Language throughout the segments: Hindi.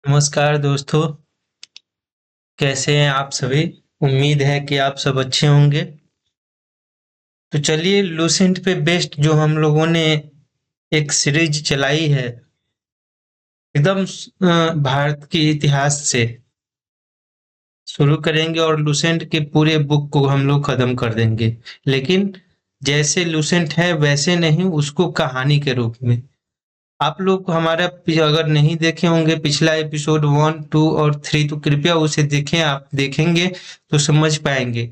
नमस्कार दोस्तों, कैसे हैं आप सभी? उम्मीद है कि आप सब अच्छे होंगे। तो चलिए लूसेंट पे बेस्ड जो हम लोगों ने एक सीरीज चलाई है एकदम भारत के इतिहास से शुरू करेंगे और लूसेंट के पूरे बुक को हम लोग खत्म कर देंगे। लेकिन जैसे लूसेंट है वैसे नहीं, उसको कहानी के रूप में। आप लोग हमारा अगर नहीं देखे होंगे पिछला एपिसोड 1, 2 और 3 तो कृपया उसे देखें। आप देखेंगे तो समझ पाएंगे।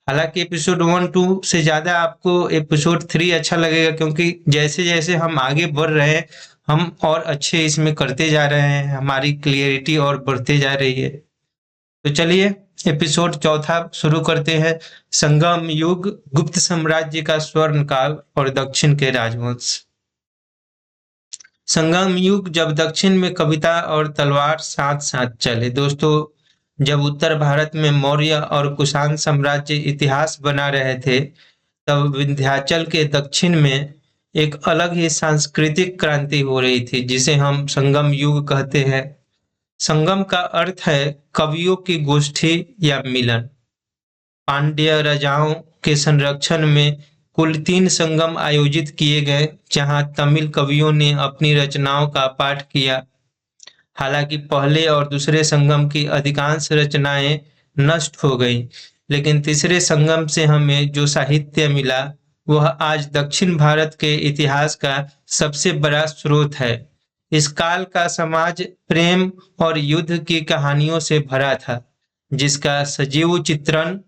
हालांकि एपिसोड 1, 2 से ज़्यादा आपको एपिसोड 3 अच्छा लगेगा, क्योंकि जैसे जैसे हम आगे बढ़ रहे हैं हम और अच्छे इसमें करते जा रहे हैं, हमारी क्लियरिटी और बढ़ते जा रही है। तो चलिए एपिसोड चौथा शुरू करते हैं। संगम युग, गुप्त साम्राज्य का स्वर्ण काल और दक्षिण के राजवंश। संगम युग, जब दक्षिण में कविता और तलवार साथ साथ चले। दोस्तों, जब उत्तर भारत में मौर्य और कुषाण साम्राज्य इतिहास बना रहे थे, तब विंध्याचल के दक्षिण में एक अलग ही सांस्कृतिक क्रांति हो रही थी, जिसे हम संगम युग कहते हैं। संगम का अर्थ है कवियों की गोष्ठी या मिलन। पांड्य राजाओं के संरक्षण में कुल 3 संगम आयोजित किए गए, जहां तमिल कवियों ने अपनी रचनाओं का पाठ किया। हालांकि पहले और दूसरे संगम की अधिकांश रचनाएं नष्ट हो गई, लेकिन तीसरे संगम से हमें जो साहित्य मिला वह आज दक्षिण भारत के इतिहास का सबसे बड़ा स्रोत है। इस काल का समाज प्रेम और युद्ध की कहानियों से भरा था, जिसका सजीव चित्रण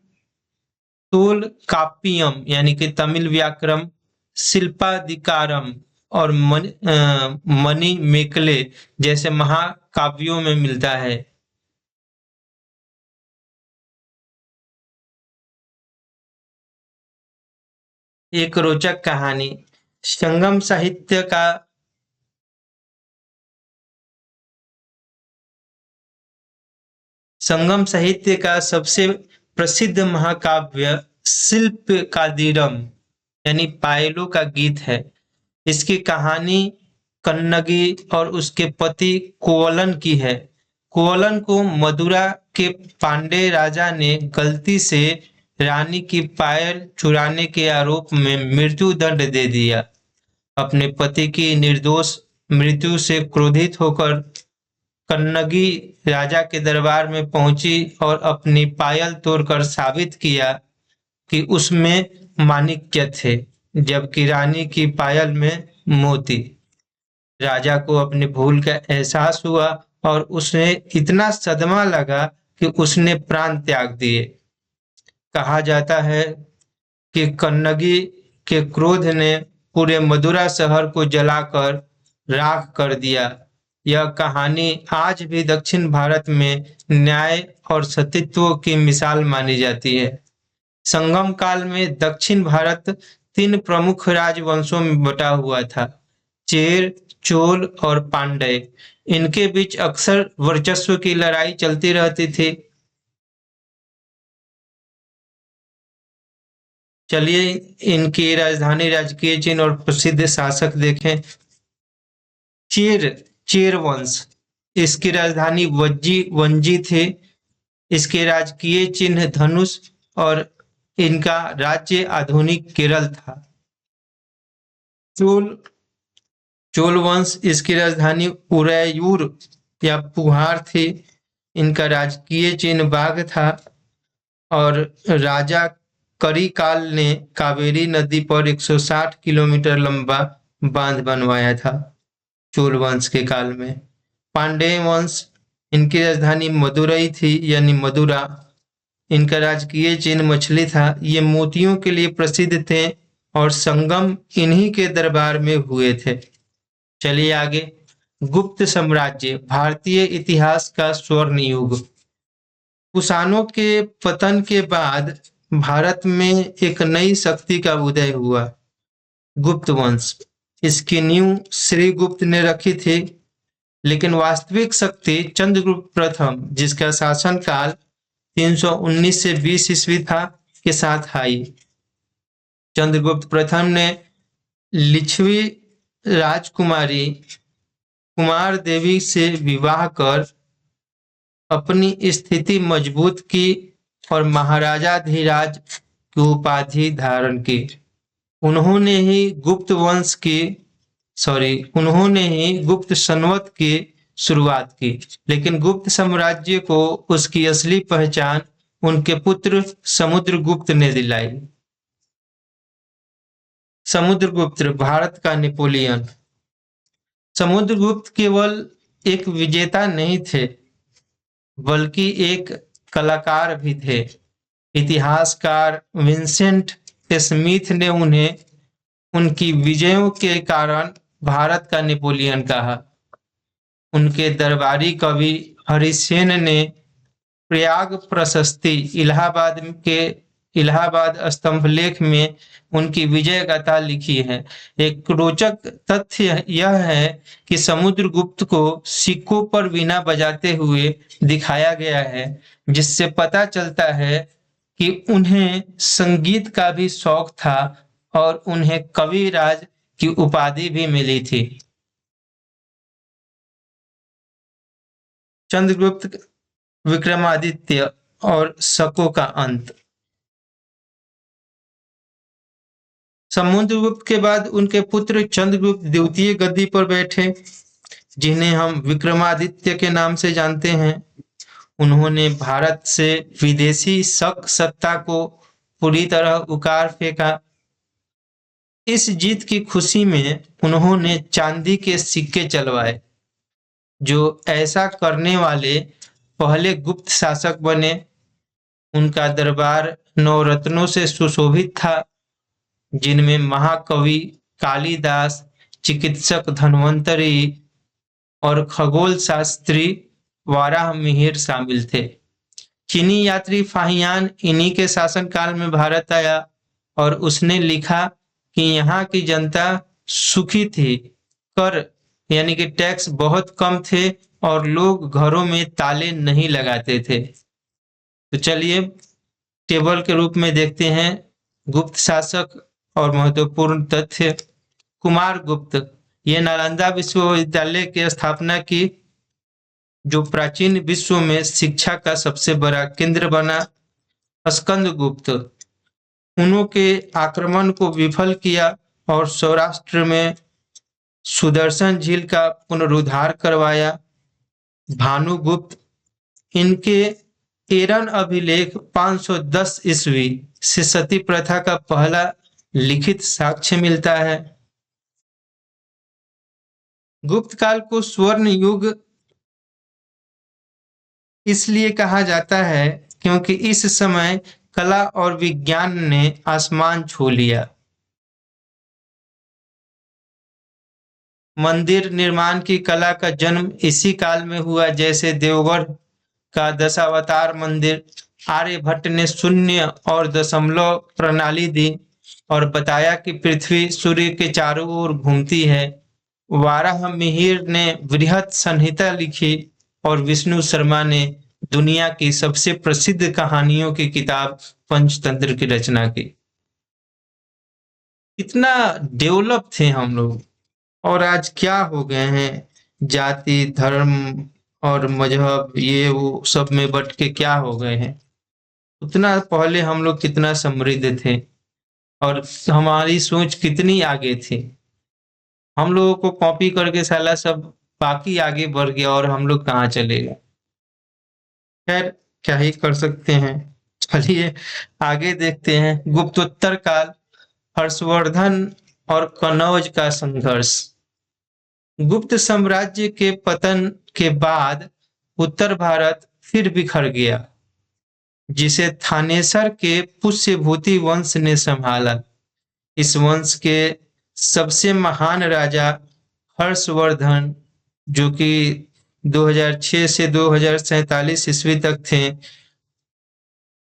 तोलकाप्पियम यानी कि तमिल व्याकरण, शिल्पाधिकारम और मणिमेकले जैसे महाकाव्यों में मिलता है। एक रोचक कहानी। संगम साहित्य का संगम साहित्य का सबसे प्रसिद्ध महाकाव्य शिल्पकादिरम यानी पायलों का गीत है। इसकी कहानी कन्नगी और उसके पति कोवलन की है। कोवलन को मदुरा के पांडे राजा ने गलती से रानी की पायल चुराने के आरोप में मृत्यु दंड दे दिया। अपने पति की निर्दोष मृत्यु से क्रोधित होकर कन्नगी राजा के दरबार में पहुंची और अपनी पायल तोड़कर साबित किया कि उसमें माणिक्य थे, जबकि रानी की पायल में मोती। राजा को अपनी भूल का एहसास हुआ और उसे इतना सदमा लगा कि उसने प्राण त्याग दिए। कहा जाता है कि कन्नगी के क्रोध ने पूरे मदुरा शहर को जलाकर राख कर दिया। यह कहानी आज भी दक्षिण भारत में न्याय और सतीत्व की मिसाल मानी जाती है। संगम काल में दक्षिण भारत 3 प्रमुख राजवंशों में बटा हुआ था, चेर, चोल और पांड्य। इनके बीच अक्सर वर्चस्व की लड़ाई चलती रहती थी। चलिए इनकी राजधानी राजकीय चिन्ह और प्रसिद्ध शासक देखें। चेर चेर वंश, इसकी राजधानी वंजी थी। इसके राजकीय चिन्ह धनुष और इनका राज्य आधुनिक केरल था। चोल चोल वंश, इसकी राजधानी उरैयूर या पुहार थी। इनका राजकीय चिन्ह बाघ था और राजा करिकाल ने कावेरी नदी पर 160 किलोमीटर लंबा बांध बनवाया था चोल वंश के काल में। पांड्य वंश, इनकी राजधानी मदुरई थी यानी मदुरा। इनका राजकीय चिन्ह मछली था। ये मोतियों के लिए प्रसिद्ध थे और संगम इन्हीं के दरबार में हुए थे। चलिए आगे। गुप्त साम्राज्य, भारतीय इतिहास का स्वर्ण युग। कुषाणों के पतन के बाद भारत में एक नई शक्ति का उदय हुआ, गुप्त वंश। इसकी नींव श्रीगुप्त ने रखी थी, लेकिन वास्तविक शक्ति चंद्रगुप्त प्रथम, जिसका शासनकाल 319 से 20 ईस्वी था, के साथ आई। चंद्रगुप्त प्रथम ने लिच्छवी राजकुमारी कुमार देवी से विवाह कर अपनी स्थिति मजबूत की और महाराजाधिराज की उपाधि धारण की। उन्होंने ही गुप्त संवत की शुरुआत की, लेकिन गुप्त साम्राज्य को उसकी असली पहचान उनके पुत्र समुद्रगुप्त ने दिलाई। समुद्रगुप्त भारत का नेपोलियन। समुद्रगुप्त केवल एक विजेता नहीं थे, बल्कि एक कलाकार भी थे। इतिहासकार विंसेंट स्मिथ ने उन्हें उनकी विजयों के कारण भारत का नेपोलियन कहा। उनके दरबारी कवि हरिसेन ने प्रयाग प्रशस्ति इलाहाबाद स्तंभलेख में उनकी विजय गाथा लिखी है। एक रोचक तथ्य यह है कि समुद्रगुप्त को सिक्कों पर वीणा बजाते हुए दिखाया गया है, जिससे पता चलता है कि उन्हें संगीत का भी शौक था और उन्हें कविराज की उपाधि भी मिली थी। चंद्रगुप्त विक्रमादित्य और शकों का अंत। समुद्रगुप्त के बाद उनके पुत्र चंद्रगुप्त द्वितीय गद्दी पर बैठे, जिन्हें हम विक्रमादित्य के नाम से जानते हैं। उन्होंने भारत से विदेशी शक सत्ता को पूरी तरह उखाड़ फेंका। इस जीत की खुशी में उन्होंने चांदी के सिक्के चलवाए, जो ऐसा करने वाले पहले गुप्त शासक बने। उनका दरबार नवरत्नों से सुशोभित था, जिनमें महाकवि कालिदास, चिकित्सक धन्वंतरी और खगोल शास्त्री वाराहमिहिर शामिल थे। चीनी यात्री फाहियान इन्हीं के शासनकाल में भारत आया और उसने लिखा कि यहाँ की जनता सुखी थी, कर यानी कि टैक्स बहुत कम थे और लोग घरों में ताले नहीं लगाते थे। तो चलिए टेबल के रूप में देखते हैं गुप्त शासक और महत्वपूर्ण तथ्य। कुमार गुप्त, ये नालंदा विश्वविद्यालय की स्थापना की, जो प्राचीन विश्व में शिक्षा का सबसे बड़ा केंद्र बना। स्कंदगुप्त, उन्होंने आक्रमण को विफल किया और सौराष्ट्र में सुदर्शन झील का पुनरुद्धार करवाया। भानुगुप्त, इनके एरन अभिलेख 510 ईस्वी से सती प्रथा का पहला लिखित साक्ष्य मिलता है। गुप्त काल को स्वर्ण युग इसलिए कहा जाता है क्योंकि इस समय कला और विज्ञान ने आसमान छू लिया। मंदिर निर्माण की कला का जन्म इसी काल में हुआ, जैसे देवगढ़ का दशावतार मंदिर। आर्यभट्ट ने शून्य और दशमलव प्रणाली दी और बताया कि पृथ्वी सूर्य के चारों ओर घूमती है। वाराहमिहिर ने बृहत संहिता लिखी और विष्णु शर्मा ने दुनिया की सबसे प्रसिद्ध कहानियों की किताब पंचतंत्र की रचना की। कितना डेवलप थे हम लोग, और आज क्या हो गए हैं, जाति धर्म और मजहब ये वो सब में बट के क्या हो गए हैं। उतना पहले हम लोग कितना समृद्ध थे और हमारी सोच कितनी आगे थी। हम लोगों को कॉपी करके साला सब बाकी आगे बढ़ गया और हम लोग कहाँ चले गए। खैर क्या ही कर सकते हैं। चलिए आगे देखते हैं। गुप्तोत्तर काल, हर्षवर्धन और कनौज का संघर्ष। गुप्त साम्राज्य के पतन के बाद उत्तर भारत फिर बिखर गया, जिसे थानेसर के पुष्यभूति वंश ने संभाला। इस वंश के सबसे महान राजा हर्षवर्धन, जो कि 2006 से 2047 ईस्वी तक थे।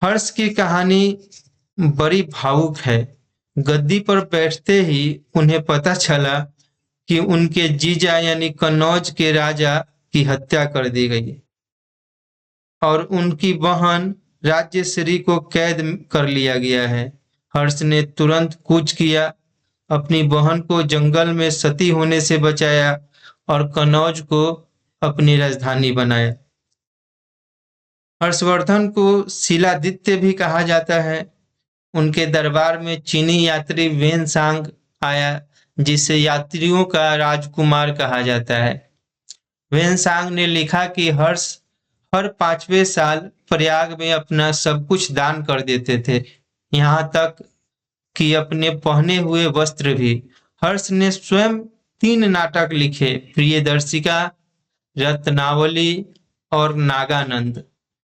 हर्ष की कहानी बड़ी भावुक है। गद्दी पर बैठते ही उन्हें पता चला कि उनके जीजा यानी कन्नौज के राजा की हत्या कर दी गई और उनकी बहन राज्यश्री को कैद कर लिया गया है। हर्ष ने तुरंत कूच किया, अपनी बहन को जंगल में सती होने से बचाया और कन्नौज को अपनी राजधानी बनाया। हर्षवर्धन को शिलादित्य भी कहा जाता है। उनके दरबार में चीनी यात्री वेनसांग आया, जिसे यात्रियों का राजकुमार कहा जाता है। वेनसांग ने लिखा कि हर्ष हर 5वें साल प्रयाग में अपना सब कुछ दान कर देते थे, यहाँ तक कि अपने पहने हुए वस्त्र भी। हर्ष ने स्वयं 3 नाटक लिखे, प्रियदर्शिका, रत्नावली और नागानंद।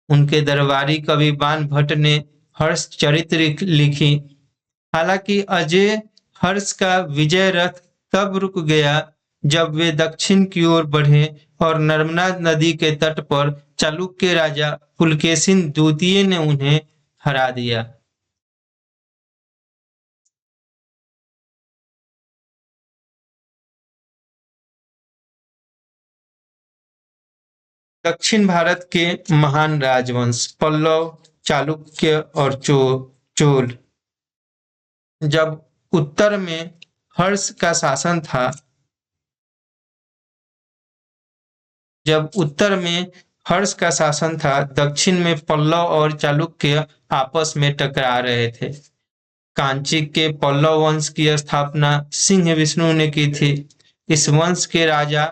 उनके दरबारी कवि बाण भट्ट ने हर्ष चरित्र लिखी। हालांकि अजय हर्ष का विजय रथ तब रुक गया जब वे दक्षिण की ओर बढ़े और नर्मदा नदी के तट पर चालुक्य राजा पुलकेशिन द्वितीय ने उन्हें हरा दिया। दक्षिण भारत के महान राजवंश पल्लव, चालुक्य और चोल। जब उत्तर में हर्ष का शासन था दक्षिण में पल्लव और चालुक्य आपस में टकरा रहे थे। कांची के पल्लव वंश की स्थापना सिंह विष्णु ने की थी। इस वंश के राजा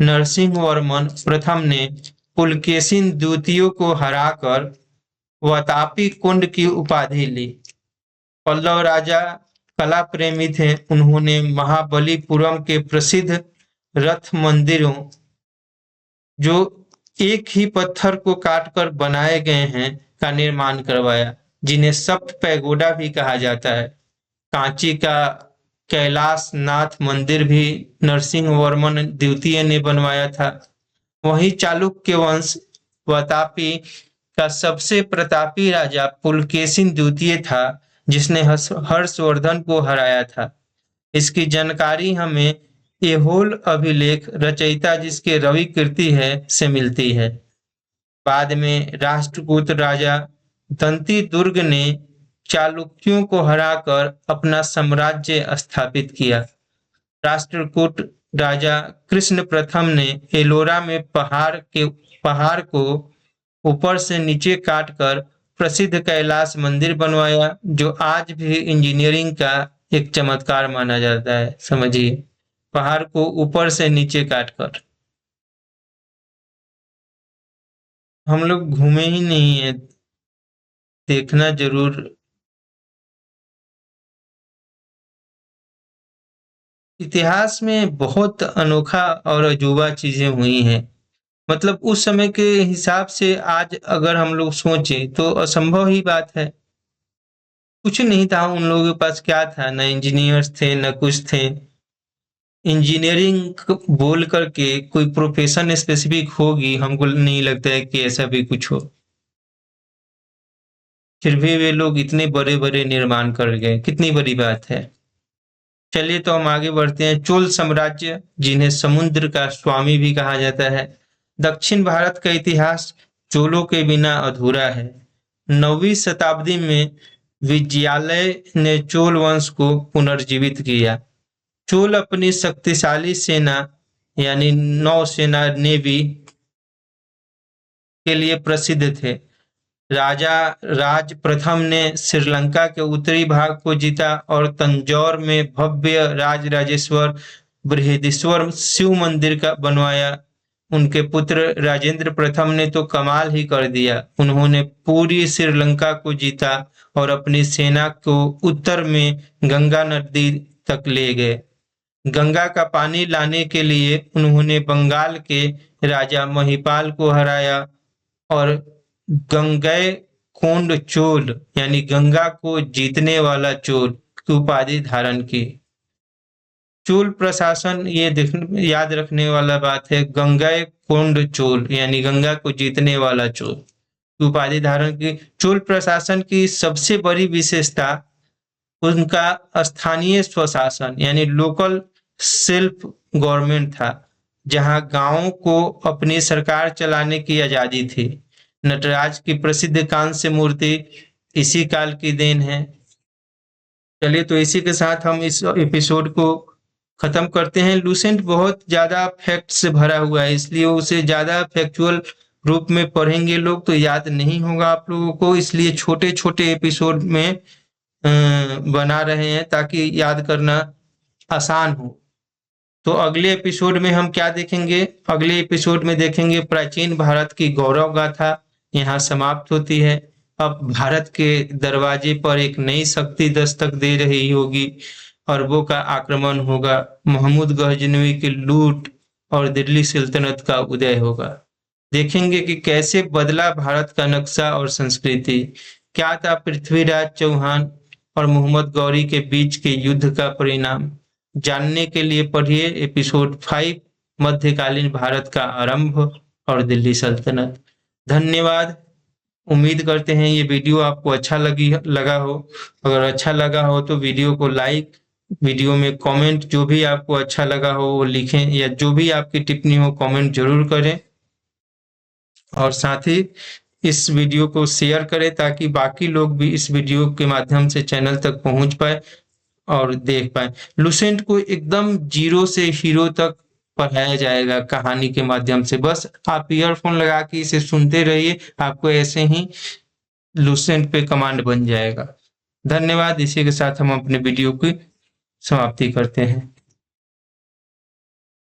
नरसिंह वर्मन प्रथम ने पुलकेशिन द्वितीय को हराकर वातापी कुंड की उपाधि ली। पल्लव राजा कला प्रेमी थे। उन्होंने महाबलीपुरम के प्रसिद्ध रथ मंदिरों, जो एक ही पत्थर को काटकर बनाए गए हैं, का निर्माण करवाया, जिन्हें सप्त पैगोडा भी कहा जाता है। कांची का कैलाश नाथ मंदिर भी नरसिंह वर्मन द्वितीय ने बनवाया था। वहीं चालुक्य वंश वातापी का सबसे प्रतापी राजा पुलकेशिन द्वितीय था, जिसने हर्षवर्धन को हराया था। इसकी जानकारी हमें ऐहोल अभिलेख रचयिता, जिसके रवि कीर्ति है, से मिलती है। बाद में राष्ट्रकूट राजा दंती दुर्ग ने चालुक्यों को हराकर अपना साम्राज्य स्थापित किया। राष्ट्रकूट राजा कृष्ण प्रथम ने एलोरा में पहाड़ को ऊपर से नीचे काटकर प्रसिद्ध कैलाश मंदिर बनवाया, जो आज भी इंजीनियरिंग का एक चमत्कार माना जाता है। समझिए, पहाड़ को ऊपर से नीचे काटकर। हम लोग घूमे ही नहीं है, देखना जरूर। इतिहास में बहुत अनोखा और अजूबा चीजें हुई हैं। मतलब उस समय के हिसाब से आज अगर हम लोग सोचें तो असंभव ही बात है। कुछ नहीं था उन लोगों के पास, क्या था? न इंजीनियर्स थे, न कुछ थे। इंजीनियरिंग बोल करके कोई प्रोफेशन स्पेसिफिक होगी, हमको नहीं लगता है कि ऐसा भी कुछ हो। फिर भी वे लोग इतने बड़े बड़े निर्माण कर गए, कितनी बड़ी बात है। चलिए तो हम आगे बढ़ते हैं। चोल साम्राज्य, जिन्हें समुद्र का स्वामी भी कहा जाता है। दक्षिण भारत का इतिहास चोलों के बिना अधूरा है। 9वीं शताब्दी में विजयालय ने चोल वंश को पुनर्जीवित किया। चोल अपनी शक्तिशाली सेना यानी नौसेना नेवी के लिए प्रसिद्ध थे। राजा राज प्रथम ने श्रीलंका के उत्तरी भाग को जीता और तंजौर में भव्य राजराजेश्वर बृहदीश्वर शिव मंदिर का बनवाया। उनके पुत्र राजेंद्र प्रथम ने तो कमाल ही कर दिया। उन्होंने पूरी श्रीलंका को जीता और अपनी सेना को उत्तर में गंगा नदी तक ले गए। गंगा का पानी लाने के लिए उन्होंने बंगाल के राजा महिपाल को हराया और गंगै कोंड चोल यानी गंगा को जीतने वाला चोल की उपाधि धारण की। चोल प्रशासन, ये याद रखने वाला बात है, गंगै कोंड चोल यानी गंगा को जीतने वाला चोल की उपाधि धारण की। चोल प्रशासन की सबसे बड़ी विशेषता उनका स्थानीय स्वशासन यानी लोकल सेल्फ गवर्नमेंट था, जहां गांवों को अपनी सरकार चलाने की आजादी थी। नटराज की प्रसिद्ध कांस्य मूर्ति इसी काल की देन है। चलिए तो इसी के साथ हम इस एपिसोड को खत्म करते हैं। लूसेंट बहुत ज्यादा फैक्ट से भरा हुआ है, इसलिए उसे ज्यादा फैक्चुअल रूप में पढ़ेंगे लोग तो याद नहीं होगा आप लोगों को, इसलिए छोटे छोटे एपिसोड में बना रहे हैं ताकि याद करना आसान हो। तो अगले एपिसोड में हम क्या देखेंगे? अगले एपिसोड में देखेंगे प्राचीन भारत की गौरव गाथा यहाँ समाप्त होती है। अब भारत के दरवाजे पर एक नई शक्ति दस्तक दे रही होगी, अरबों का आक्रमण होगा, महमूद गजनवी की लूट और दिल्ली सल्तनत का उदय होगा। देखेंगे कि कैसे बदला भारत का नक्शा और संस्कृति, क्या था पृथ्वीराज चौहान और मोहम्मद गौरी के बीच के युद्ध का परिणाम। जानने के लिए पढ़िए एपिसोड 5 मध्यकालीन भारत का आरंभ और दिल्ली सल्तनत। धन्यवाद। उम्मीद करते हैं ये वीडियो आपको अच्छा लगा हो। अगर अच्छा लगा हो तो वीडियो को लाइक, वीडियो में कमेंट जो भी आपको अच्छा लगा हो वो लिखें, या जो भी आपकी टिप्पणी हो कमेंट जरूर करें, और साथ ही इस वीडियो को शेयर करें ताकि बाकी लोग भी इस वीडियो के माध्यम से चैनल तक पहुंच पाए और देख पाए। लुसेंट को एकदम जीरो से हीरो तक पढ़ाया जाएगा कहानी के माध्यम से। बस आप ईयरफोन लगा के इसे सुनते रहिए, आपको ऐसे ही लुसेंट पे कमांड बन जाएगा। धन्यवाद। इसी के साथ हम अपने वीडियो की समाप्ति करते हैं।